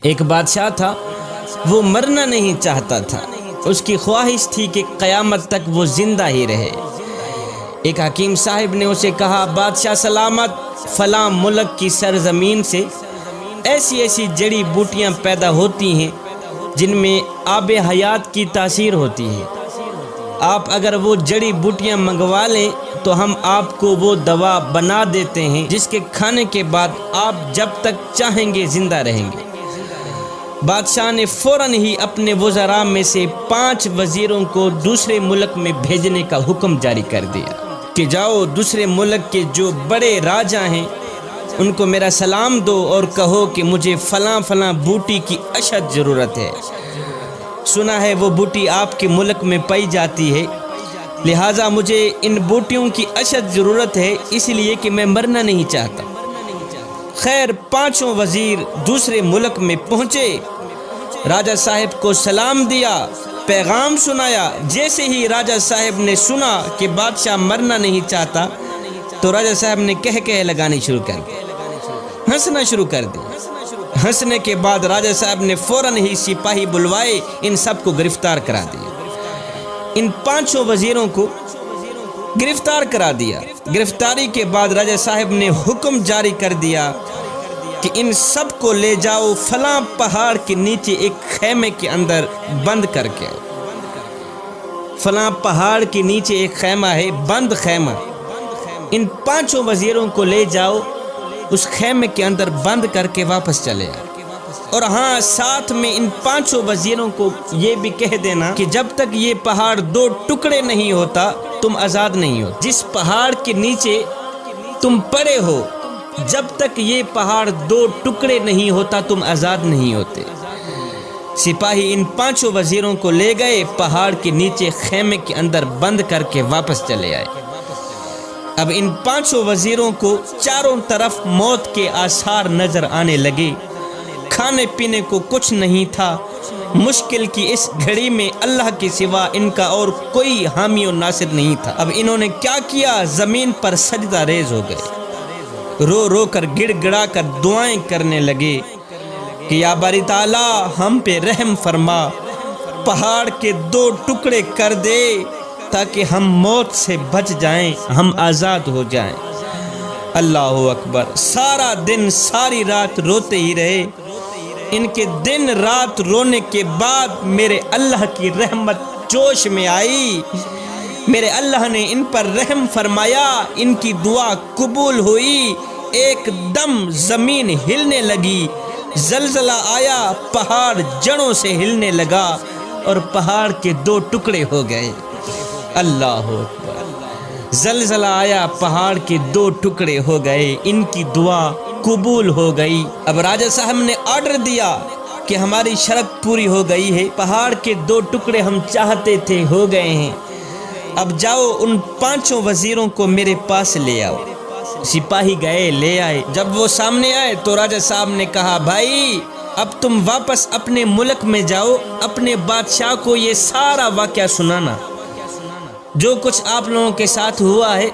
ایک بادشاہ تھا، وہ مرنا نہیں چاہتا تھا، اس کی خواہش تھی کہ قیامت تک وہ زندہ ہی رہے۔ ایک حکیم صاحب نے اسے کہا، بادشاہ سلامت، فلاں ملک کی سرزمین سے ایسی ایسی جڑی بوٹیاں پیدا ہوتی ہیں جن میں آب حیات کی تاثیر ہوتی ہے۔ آپ اگر وہ جڑی بوٹیاں منگوا لیں تو ہم آپ کو وہ دوا بنا دیتے ہیں جس کے کھانے کے بعد آپ جب تک چاہیں گے زندہ رہیں گے۔ بادشاہ نے فوراً ہی اپنے وزراء میں سے 5 وزیروں کو دوسرے ملک میں بھیجنے کا حکم جاری کر دیا کہ جاؤ دوسرے ملک کے جو بڑے راجا ہیں ان کو میرا سلام دو اور کہو کہ مجھے فلاں فلاں بوٹی کی اشد ضرورت ہے۔ سنا ہے وہ بوٹی آپ کے ملک میں پائی جاتی ہے، لہٰذا مجھے ان بوٹیوں کی اشد ضرورت ہے، اس لیے کہ میں مرنا نہیں چاہتا۔ خیر 5 وزیر دوسرے ملک میں پہنچے، راجہ صاحب کو سلام دیا، پیغام سنایا۔ جیسے ہی راجہ صاحب نے سنا کہ بادشاہ مرنا نہیں چاہتا تو راجہ صاحب نے کہہ لگانی شروع کر دی، ہنسنا شروع کر دی۔ ہنسنے کے بعد راجہ صاحب نے فوراً ہی سپاہی بلوائے، ان سب کو گرفتار کرا دیا۔ ان 5 وزیروں کو گرفتار کرا دیا۔ گرفتاری کے بعد راجہ صاحب نے حکم جاری کر دیا کہ ان سب کو لے جاؤ فلاں پہاڑ کے نیچے ایک خیمے کے اندر بند کر کے۔ فلاں پہاڑ کے نیچے ایک خیمہ ہے، بند خیمہ، ان 5 وزیروں کو لے جاؤ، اس خیمے کے اندر بند کر کے واپس چلے آؤ۔ اور ہاں، ساتھ میں ان 5 وزیروں کو یہ بھی کہہ دینا کہ جب تک یہ پہاڑ 2 ٹکڑے نہیں ہوتا تم آزاد نہیں ہو۔ جس پہاڑ کے نیچے تم پڑے ہو، جب تک یہ پہاڑ 2 ٹکڑے نہیں ہوتا تم آزاد نہیں ہوتے۔ سپاہی ان 5 وزیروں کو لے گئے، پہاڑ کے نیچے خیمے کے اندر بند کر کے واپس چلے آئے۔ اب ان 5 وزیروں کو چاروں طرف موت کے آثار نظر آنے لگے، کھانے پینے کو کچھ نہیں تھا۔ مشکل کی اس گھڑی میں اللہ کے سوا ان کا اور کوئی حامی و ناصر نہیں تھا۔ اب انہوں نے کیا کیا؟ زمین پر سجدہ ریز ہو گئے، رو رو کر گڑ گڑا کر دعائیں کرنے لگے کہ یا باری تعالیٰ ہم پہ رحم فرما، پہاڑ کے 2 ٹکڑے کر دے تاکہ ہم موت سے بچ جائیں، ہم آزاد ہو جائیں۔ اللہ اکبر۔ سارا دن ساری رات روتے ہی رہے۔ ان کے دن رات رونے کے بعد میرے اللہ کی رحمت جوش میں آئی، میرے اللہ نے ان پر رحم فرمایا، ان کی دعا قبول ہوئی۔ ایک دم زمین ہلنے لگی، زلزلہ آیا، پہاڑ جڑوں سے ہلنے لگا اور پہاڑ کے 2 ٹکڑے ہو گئے۔ اللہ اکبر۔ زلزلہ آیا، پہاڑ کے 2 ٹکڑے ہو گئے، ان کی دعا قبول ہو گئی۔ اب راجہ صاحب نے آرڈر دیا کہ ہماری شرط پوری ہو گئی ہے، پہاڑ کے 2 ٹکڑے ہم چاہتے تھے ہو گئے ہیں، اب جاؤ ان 5 وزیروں کو میرے پاس لے آؤ۔ سپاہی گئے، لے آئے۔ جب وہ سامنے آئے تو راجہ صاحب نے کہا، بھائی اب تم واپس اپنے ملک میں جاؤ، اپنے بادشاہ کو یہ سارا واقعہ سنانا، جو کچھ آپ لوگوں کے ساتھ ہوا ہے،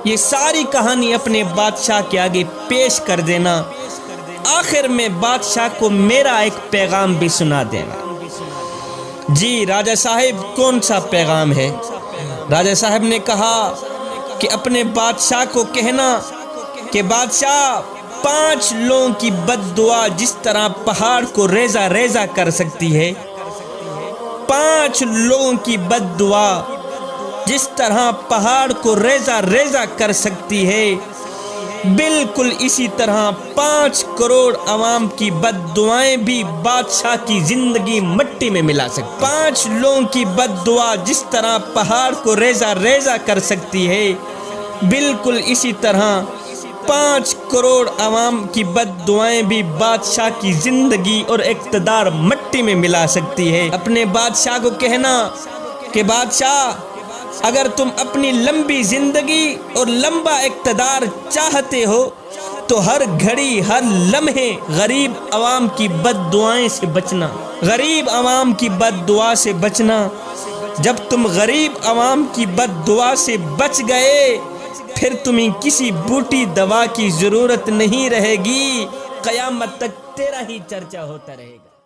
یہ ساری کہانی اپنے بادشاہ کے آگے پیش کر دینا، آخر میں بادشاہ کو میرا ایک پیغام بھی سنا دینا۔ جی راجہ صاحب، کون سا پیغام ہے؟ راجہ صاحب نے کہا کہ اپنے بادشاہ کو کہنا کہ بادشاہ 5 لوگوں کی بد دعا جس طرح پہاڑ کو ریزہ ریزہ کر سکتی ہے، 5 لوگوں کی بد دعا جس طرح پہاڑ کو ریزہ ریزہ کر سکتی ہے، بالکل اسی طرح 5 کروڑ عوام کی بد دعائیں بھی بادشاہ کی زندگی مٹی میں ملا سکتی۔ 5 لوگوں کی بد دعا جس طرح پہاڑ کو ریزہ ریزہ کر سکتی ہے، بالکل اسی طرح 5 کروڑ عوام کی بد دعائیں بھی بادشاہ کی زندگی اور اقتدار مٹی میں ملا سکتی ہے۔ اپنے بادشاہ کو کہنا کہ بادشاہ، اگر تم اپنی لمبی زندگی اور لمبا اقتدار چاہتے ہو تو ہر گھڑی ہر لمحے غریب عوام کی بد دعائیں سے بچنا، غریب عوام کی بد دعا سے بچنا۔ جب تم غریب عوام کی بد دعا سے بچ گئے، پھر تمہیں کسی بوٹی دوا کی ضرورت نہیں رہے گی، قیامت تک تیرا ہی چرچا ہوتا رہے گا۔